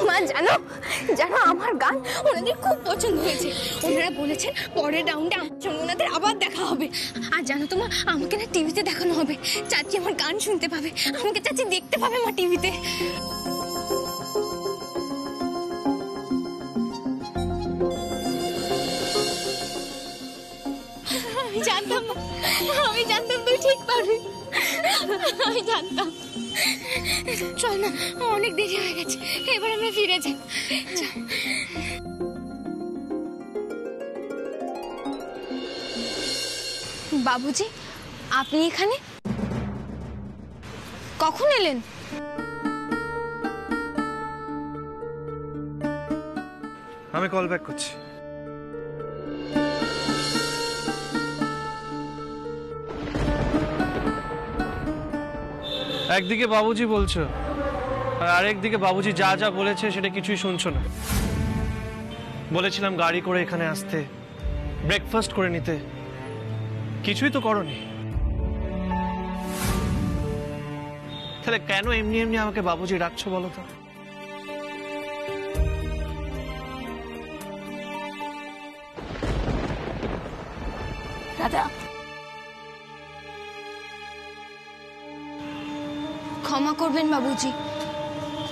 মা জানো জানো আমার গান ওনাদের খুব পছন্দ হয়েছে। ওনারা বলেছেন পরের রাউন্ডে আমার সঙ্গে ওনাদের আবার দেখা হবে। আর জানো তো মা, আমাকে না টিভিতে দেখানো হবে। চাচি আমার গান শুনতে পাবে, আমাকে চাচি দেখতে পাবে মা টিভিতে। আমি জানতাম তুই ঠিক পারবি, আমি জানতাম। চল না, অনেক দেরি হয়ে গেছে, এবার আমরা ফিরে যাই। বাবুজি, আপনি এখানে কখন এলেন? আমি কল ব্যাক করছি। একদিকে বাবুজি বলছো, আর আরেকদিকে বাবুজি যা যা বলেছে সেটা কিছুই শুনছো না। বলেছিলাম গাড়ি করে এখানে আসতে, ব্রেকফাস্ট করে নিতে, কিছুই তো করোনি। তাহলে কেন এমনি এমনি আমাকে বাবুজি ডাকছো বলো তো? দাদা, ক্ষমা করবেন বাবুজি,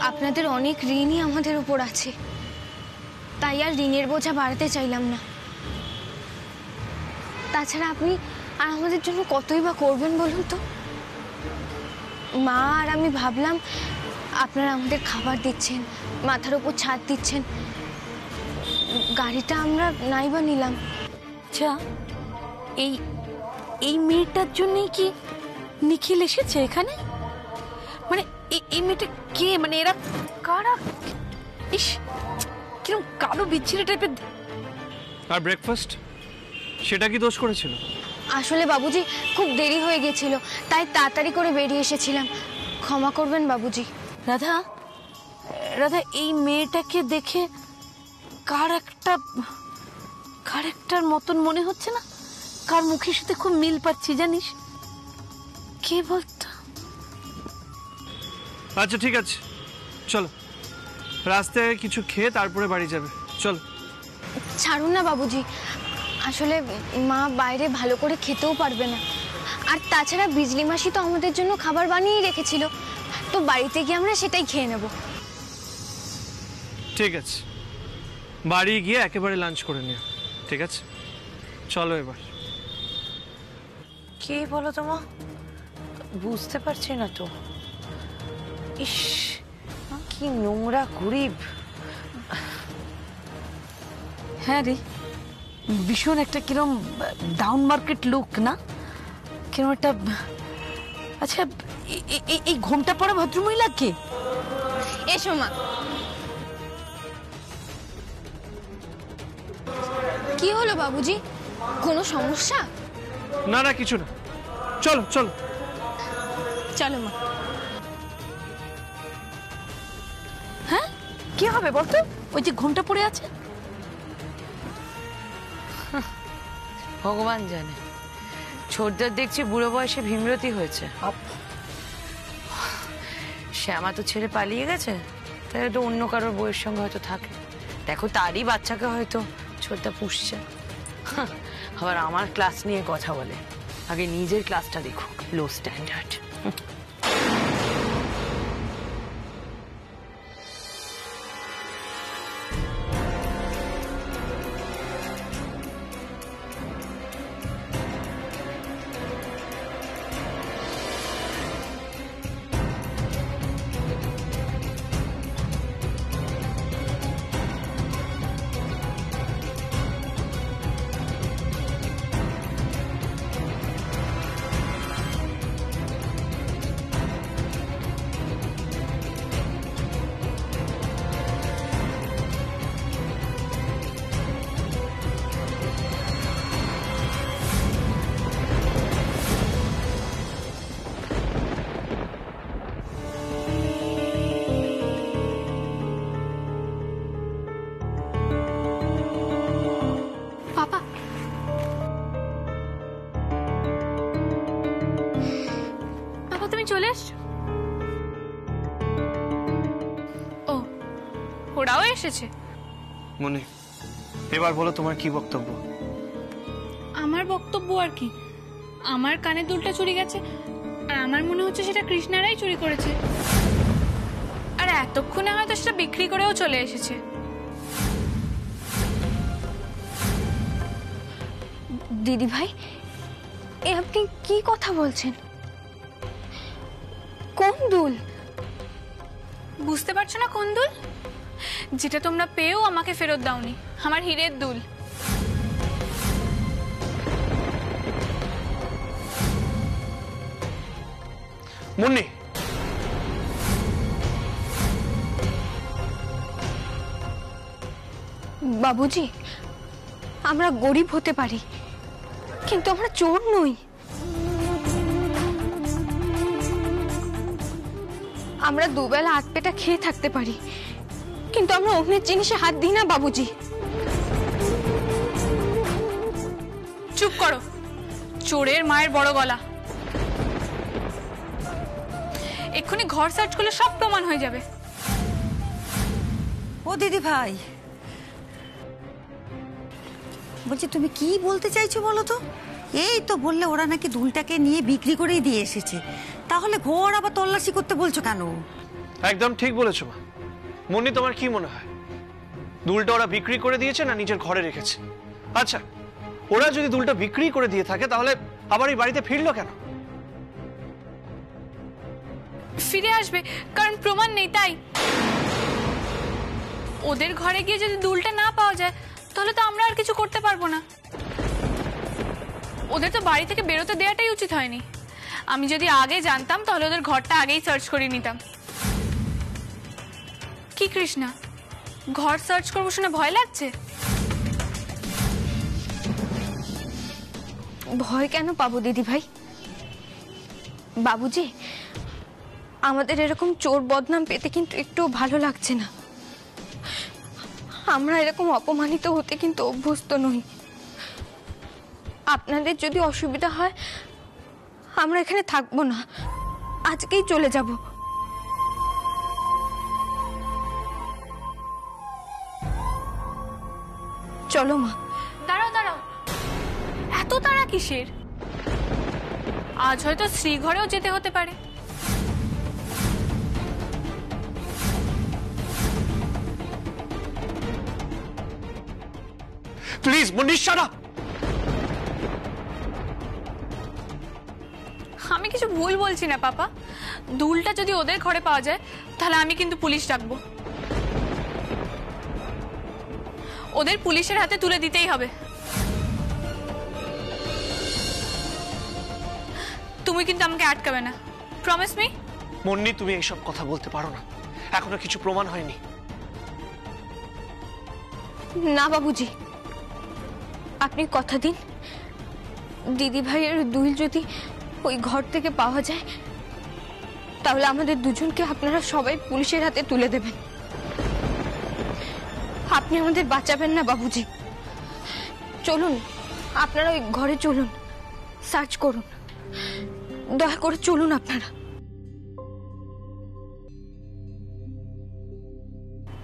আপনাদের অনেক ঋণই আমাদের উপর আছে, তাই আর ঋণের বোঝা বাড়াতে চাইলাম না। তাছাড়া আপনি আর আমাদের জন্য কতই বা করবেন বলুন তো। মা আর আমি ভাবলাম আপনারা আমাদের খাবার দিচ্ছেন, মাথার উপর ছাদ দিচ্ছেন, গাড়িটা আমরা নাই বা নিলাম। আচ্ছা, এই এই মেয়েটার জন্যই কি নিখিল এসেছে এখানে? মানে এই মেয়েটা কে? মানে এরা কারা? ইস, কিরকম কালো বিচ্ছিরি টাইপের। আর ব্রেকফাস্ট, সেটা কি দোষ করেছিল? আসলে বাবুজি খুব দেরি হয়ে গেছিল, তাই তাড়াতাড়ি করে বেরিয়ে এসেছিলাম, ক্ষমা করবেন বাবুজি। রাধা, রাধা, এই মেয়েটাকে দেখে কার একটার মতন মনে হচ্ছে না? কার মুখের সাথে খুব মিল পাচ্ছি জানিস? কে বলতো? আচ্ছা ঠিক আছে, চলো রাস্তায় কিছু খেয়ে তারপরে বাড়ি যাবে, চলো। ছাড়ুন না বাবুজি, আসলে মা বাইরে ভালো করে খেতেও পারবে না, আর তাছাড়া বিজলি মাসি তো আমাদের জন্য খাবার বানিয়ে রেখেছিল, তো বাড়িতে গিয়ে আমরা সেটাই খেয়ে নেব। ঠিক আছে, বাড়ি গিয়ে একেবারে লাঞ্চ করে নিও, ঠিক আছে? চলো এবার। কে বলো তোমা? বুঝতে পারছি না তো। ইস, কি নোংরা গরিব। হ্যাঁ রে, ভীষণ একটা কিরম ডাউন মার্কেট লুক না? কিরম একটা। আচ্ছা, এই ঘোমটা পরা ভদ্রমহিলা কে? এসো মা। কি হলো বাবুজি, কোনো সমস্যা? না না, কিছু না, চলো চলো চলো মা। হ্যাঁ, কি হবে বলতো? ওই যে ঘোমটা পড়ে আছে, ভগবান জানে। ছোটদার দেখছি বুড়ো বয়সে ভীমরতি হয়েছে। শ্যামা তো ছেড়ে পালিয়ে গেছে, তাই হয়তো অন্য কারোর বউয়ের সঙ্গে হয়তো থাকে। দেখো, তারই বাচ্চাকে হয়তো ছোটদা পুষছে। আবার আমার ক্লাস নিয়ে কথা বলে, আগে নিজের ক্লাসটা দেখো, লো স্ট্যান্ডার্ড। চলে এসছো? ও ওরাও এসেছে। মনি, এবার বলো তোমার কি বক্তব্য? আমার বক্তব্য আর কি, আমার কানের দুলটা চুরি গেছে, আর আমার মনে হচ্ছে সেটা কৃষ্ণারাই চুরি করেছে। আর এতক্ষণে হয়তো সেটা বিক্রি করেও চলে এসেছে। দিদি ভাই, এ আপনি কি কথা বলছেন? কোন দুল? বুঝতে পারছো না কোন দুল? যেটা তোমরা পেয়েও আমাকে ফেরত দাওনি, আমার হীরের দুল। মুন্নি, বাবুজি, আমরা গরিব হতে পারি, কিন্তু আমরা চোর নই। আমরা দুবেলা আট পেটা খেয়ে থাকতে পারি, কিন্তু আমরা অন্যের জিনিসে হাত দিই না বাবুজি। চুপ করো, চোরের মায়ের বড় গলা। এক্ষুনি ঘর সার্চ করলে সব প্রমাণ হয়ে যাবে। ও দিদি ভাই, বলছি তুমি কি বলতে চাইছো বলো তো? এই তো বললে ওরা নাকি দুলটাকে নিয়ে বিক্রি করেই দিয়ে এসেছে, তাহলে ঘর আবার তল্লাশি করতে বলছো কেন? একদম ঠিক বলেছো মা। মুন্নি, তোমার কি মনে হয় দুলটা ওরা বিক্রি করে দিয়েছে না নিজের ঘরে রেখেছে? আচ্ছা, ওরা যদি দুলটা বিক্রি করে দিয়ে থাকে তাহলে আবার এই বাড়িতে ফিরলো কেন? ফিরে আসবে কারণ প্রমাণ নেই, তাই। ওদের ঘরে গিয়ে যদি দুলটা না পাওয়া যায় তাহলে তো আমরা আর কিছু করতে পারবো না। ওদের তো বাড়ি থেকে বেরোতে দেওয়াটাই উচিত হয়নি। আমি যদি আগে জানতাম তাহলে ওদের ঘরটা আগেই সার্চ করে নিতাম। কি কৃষ্ণা, ঘর সার্চ করবো শুনে ভয় লাগছে? ভয় কেন পাবো দিদি ভাই? বাবুজি, আমাদের এরকম চোর বদনাম পেতে কিন্তু একটু ভালো লাগছে না। আমরা এরকম অপমানিত হতে কিন্তু অভ্যস্ত নই। আপনাদের যদি অসুবিধা হয় আমরা এখানে থাকবো না, আজকেই চলে যাব। চলো মা। দাঁড়াও দাঁড়াও, এত তাড়া কিসের? আজ হয়তো শ্রীঘরেও যেতে হতে পারে। Please Munni, shut up. আমি কিছু ভুল বলছি না পাপা। দুলটা যদি ওদের ঘরে পাওয়া যায় তাহলে আমি কিন্তু পুলিশ ডাকবো। ওদের পুলিশের হাতে তুলে দিতেই হবে। তুমি কিন্তু আমাকে আটকাবে না, প্রমিস মি? মুন্নি, তুমি এইসব কথা বলতে পারো না, এখনো কিছু প্রমাণ হয়নি। না বাবুজি, আপনি কথা দিন, দিদি ভাইয়ের দুল যদি ওই ঘর থেকে পাওয়া যায় তাহলে আমাদের দুজনকে আপনারা সবাই পুলিশের হাতে তুলে দেবেন। আপনি আমাদের বাঁচাবেন না বাবুজি। চলুন, আপনারা ওই ঘরে চলুন, সার্চ করুন, দয়া করে চলুন আপনারা।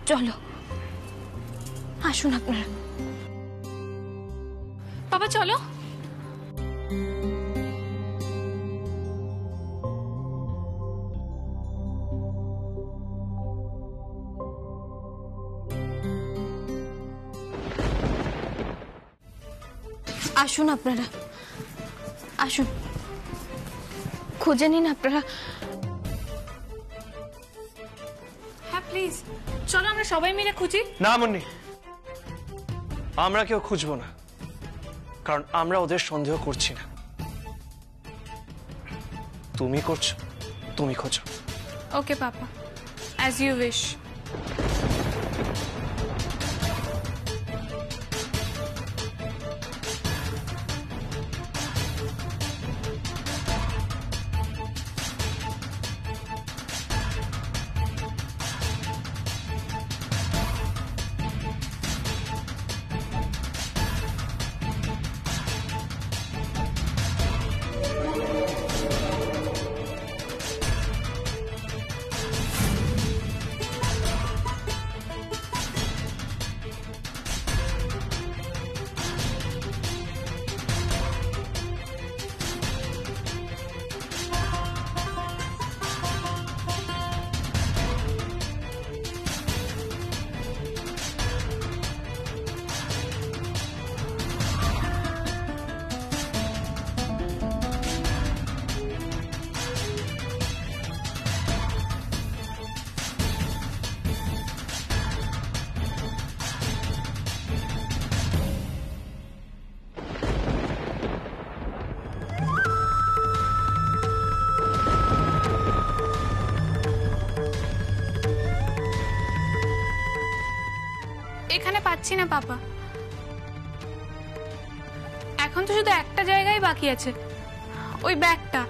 চলো, আসুন আপনারা। পাপা চলো। আসুন আপনারা, আসুন, খুঁজে নিন আপনারা। হ্যাঁ প্লিজ চলো, আমরা সবাই মিলে খুঁজি। না মুন্নি, আমরা কেউ খুঁজবো না, কারণ আমরা ওদের সন্দেহ করছি না। তুমি করছো, তুমি খোঁজো। ওকে পাপা, অ্যাজ ইউ উইশ। পাচ্ছি না পাপা। এখন তো শুধু একটা জায়গায় বাকি আছে, ওই ব্যাগটা।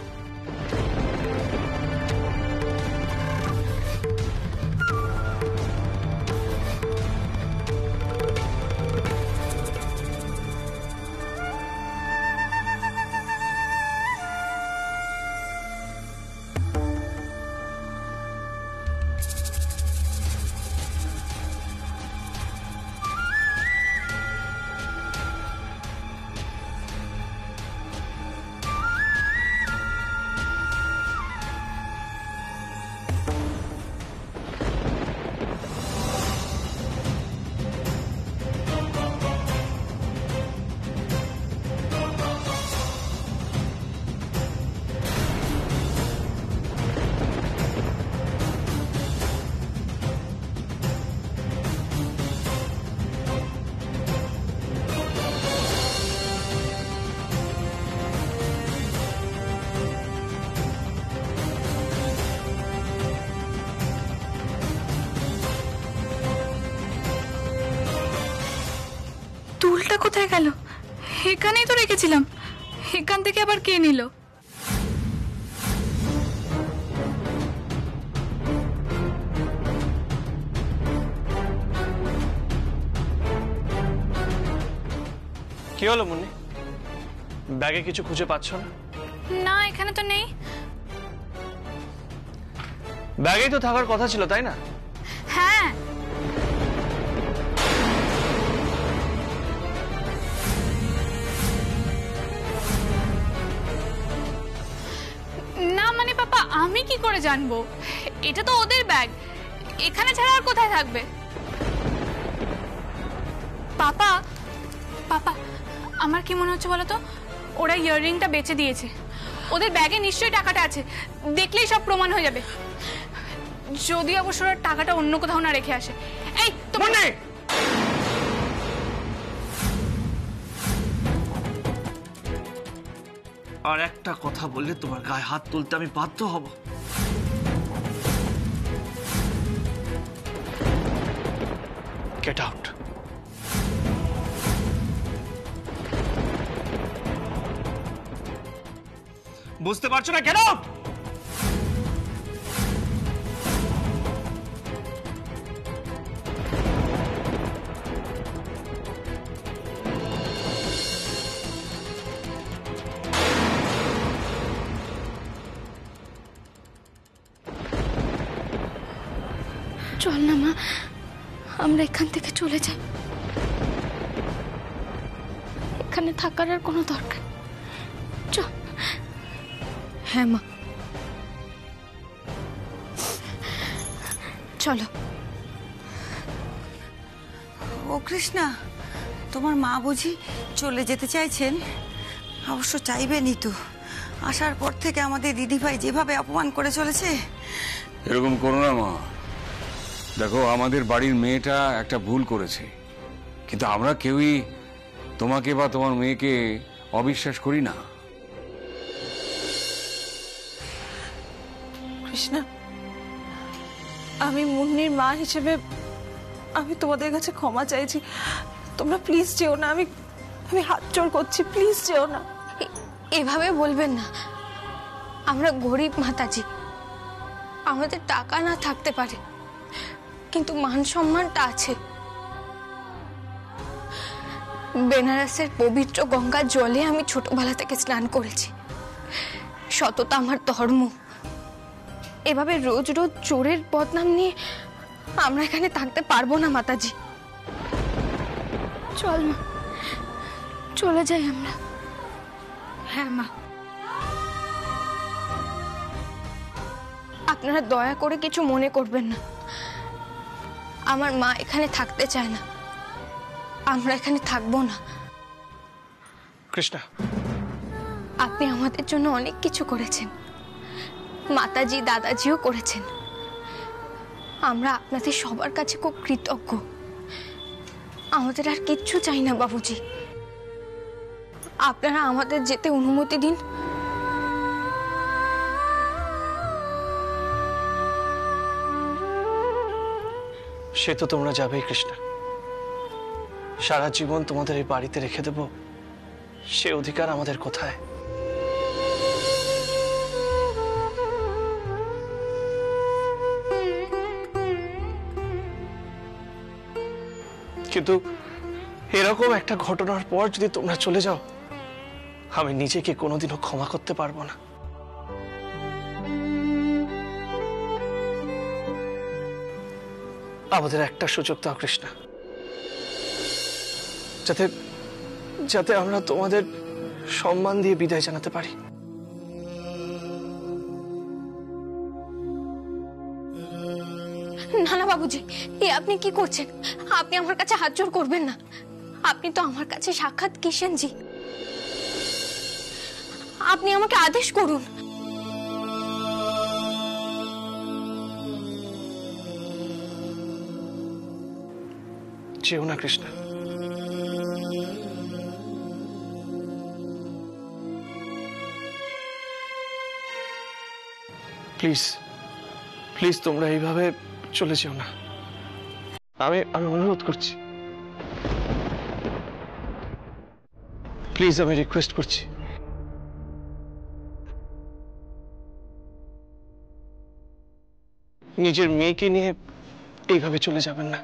দুলটা কোথায় গেল? এখানেই তো রেখেছিলাম, এখান থেকে আবার কে নিল? কি হলো মুন্নি, ব্যাগে কিছু খুঁজে পাচ্ছ না? না, এখানে তো নেই। ব্যাগেই তো থাকার কথা ছিল, তাই না? হ্যাঁ, না মানে পাপা, আমি কি করে জানবো? এটা তো ওদের ব্যাগ, এখানে ছাড়া আর কোথায় থাকবে? পাপা পাপা, আমার কি মনে হচ্ছে বলো তো, ওরা ইয়াররিংটা বেচে দিয়েছে। ওদের ব্যাগে নিশ্চয়ই টাকাটা আছে, দেখলেই সব প্রমাণ হয়ে যাবে। যদি অবশ্য ওরা টাকাটা অন্য কোথাও না রেখে আসে। এই তোমার আর একটা কথা বললে তোমার গায়ে হাত তুলতে আমি বাধ্য হব। Get out. বুঝতে পারছো না? Get out. চল না মা, আমরা এখান থেকে চলে যাই। এখানে থাকার আর কোনো দরকার। চল। হ্যাঁ মা, চলো। ও কৃষ্ণা, তোমার মা বুঝি চলে যেতে চাইছেন? অবশ্য চাইবেনই তো, আসার পর থেকে আমাদের দিদিভাই যেভাবে অপমান করে চলেছে। এরকম করো না মা। দেখো, আমাদের বাড়ির মেয়েটা একটা ভুল করেছে, কিন্তু আমরা কেউই তোমাকে বা তোমার মেয়েকে অবিশ্বাস করি না। কৃষ্ণা, আমি মুন্নির মা হিসেবে আমি তোমাদের কাছে ক্ষমা চাইছি। তোমরা প্লিজ যেও না, আমি হাত জোড় করছি, প্লিজ যেও না। এভাবে বলবেন না। আমরা গরিব মাতাজি, আমাদের টাকা না থাকতে পারে, কিন্তু মান সম্মানটা আছে। বেনারসের পবিত্র গঙ্গার জলে আমি ছোটবেলা থেকে স্নান করেছি। সততা আমার ধর্ম। এভাবে রোজ রোজ চোরের বদনাম নিয়ে আমরা এখানে থাকতে পারবো না মাতাজি। চল মা, চলে যাই আমরা। হ্যাঁ মা, আপনারা দয়া করে কিছু মনে করবেন না। আমার মা এখানে থাকতে চায় না, আমরা এখানে থাকবো না। কৃষ্ণা, আপনি আমাদের জন্য অনেক কিছু করেছেন, মাতাজি দাদাজিও করেছেন। আমরা আপনাদের সবার কাছে খুব কৃতজ্ঞ। আমাদের আর কিচ্ছু চাই না বাবুজি, আপনারা আমাদের যেতে অনুমতি দিন। সে তো তোমরা যাবেই কৃষ্ণা, সারা জীবন তোমাদের এই বাড়িতে রেখে দেব, সে অধিকার আমাদের কোথায়? কিন্তু এরকম একটা ঘটনার পর যদি তোমরা চলে যাও, আমি নিজেকে কোনোদিনও ক্ষমা করতে পারবো না। আমাদের একটা সুযোগ দাও কৃষ্ণা, যাতে যাতে আমরা তোমাদের সম্মান দিয়ে বিদায় জানাতে পারি। না না বাবুজি, এ আপনি কি করছেন? আপনি আমার কাছে হাত জোড় করবেন না। আপনি তো আমার কাছে সাক্ষাৎ কিষেনজি। আপনি আমাকে আদেশ করুন। যেও না কৃষ্ণা, প্লিজ প্লিজ তোমরা এইভাবে চলে যেও না। আমি অনুরোধ করছি, প্লিজ আমি রিকোয়েস্ট করছি। নিজের মেয়েকে নিয়ে এইভাবে চলে যাবেন না।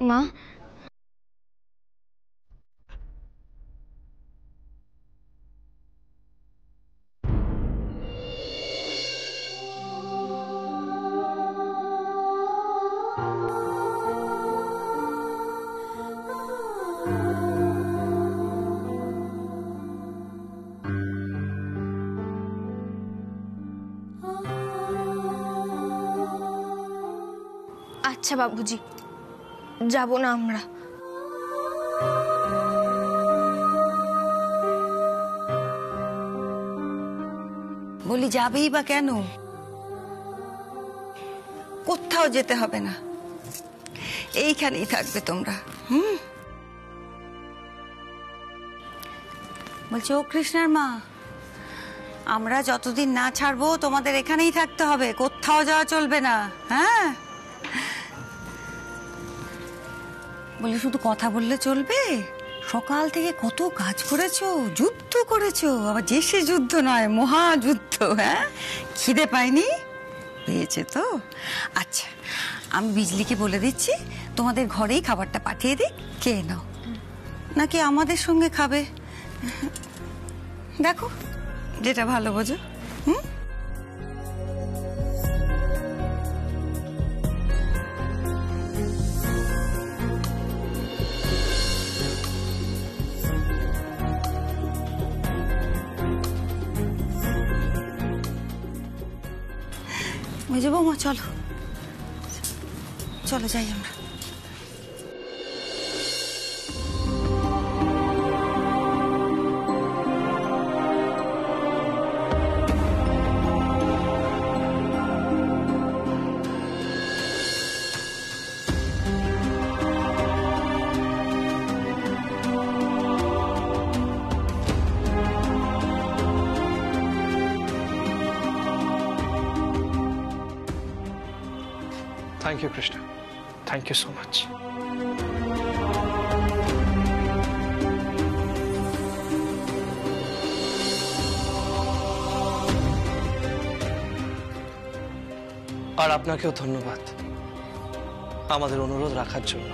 মা, আচ্ছা বাবুজি, যাব না আমরা। বলি যাবেই বা কেন? কোথাও যেতে হবে না, এইখানেই থাকবে তোমরা। বলছি ও কৃষ্ণার মা, আমরা যতদিন না ছাড়বো তোমাদের এখানেই থাকতে হবে, কোথাও যাওয়া চলবে না। হ্যাঁ, বলি শুধু কথা বললে চলবে? সকাল থেকে কত কাজ করেছো, যুদ্ধ করেছো, আবার যে সে যুদ্ধ নয়, মহাযুদ্ধ। হ্যাঁ, খিদে পাইনি? পেয়েছে তো। আচ্ছা, আমি বিজলিকে বলে দিচ্ছি তোমাদের ঘরেই খাবারটা পাঠিয়ে দিই, খেয়ে নাও। নাকি আমাদের সঙ্গে খাবে? দেখো যেটা ভালো বোঝো। মেজো বৌমা চলো, চলো যাই আমরা। Thank you, Krishna. Thank you so much. আর আপনাকেও ধন্যবাদ আমাদের অনুরোধ রাখার জন্য।